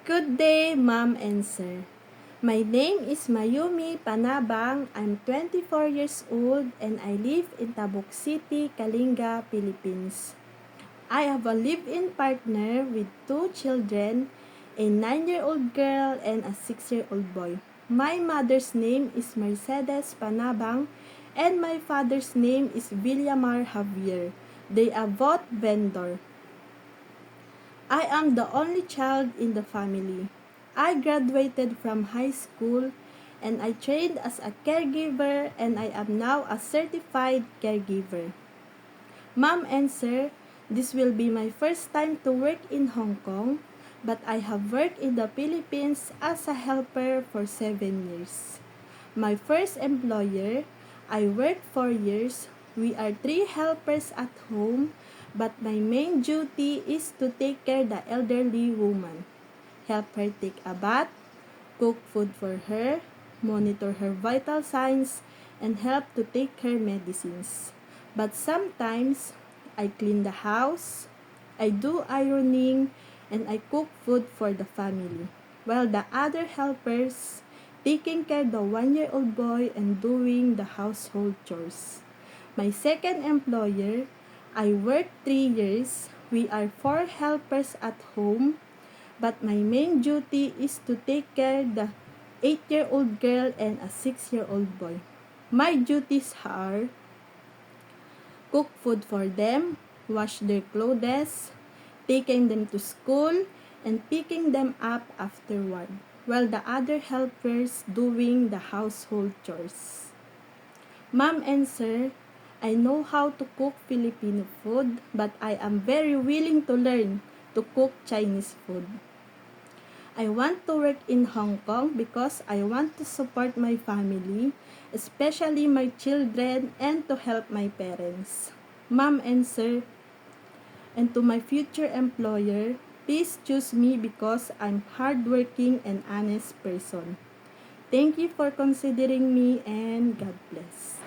Good day, Ma'am and Sir. My name is Mayumi Panabang. I'm 24 years old and I live in Tabuk City, Kalinga, Philippines. I have a live-in partner with 2 children, a 9-year-old girl and a 6-year-old boy. My mother's name is Mercedes Panabang and my father's name is Villamar Javier. They are both vendor. I am the only child in the family. I graduated from high school and I trained as a caregiver and I am now a certified caregiver. Ma'am and Sir, this will be my first time to work in Hong Kong, but I have worked in the Philippines as a helper for 7 years. My first employer, I worked 4 years. We are 3 helpers at home, but my main duty is to take care the elderly woman. Help her take a bath, cook food for her, monitor her vital signs, and help to take her medicines. But sometimes, I clean the house, I do ironing, and I cook food for the family, while the other helpers taking care the 1-year-old boy and doing the household chores. My second employer, I worked 3 years. We are 4 helpers at home, but my main duty is to take care the 8-year-old girl and a 6-year-old boy. My duties are cook food for them, wash their clothes, taking them to school, and picking them up afterward, while the other helpers doing the household chores. Ma'am and Sir, I know how to cook Filipino food, but I am very willing to learn to cook Chinese food. I want to work in Hong Kong because I want to support my family, especially my children, and to help my parents. Ma'am and Sir, and to my future employer, please choose me because I'm hardworking and honest person. Thank you for considering me and God bless.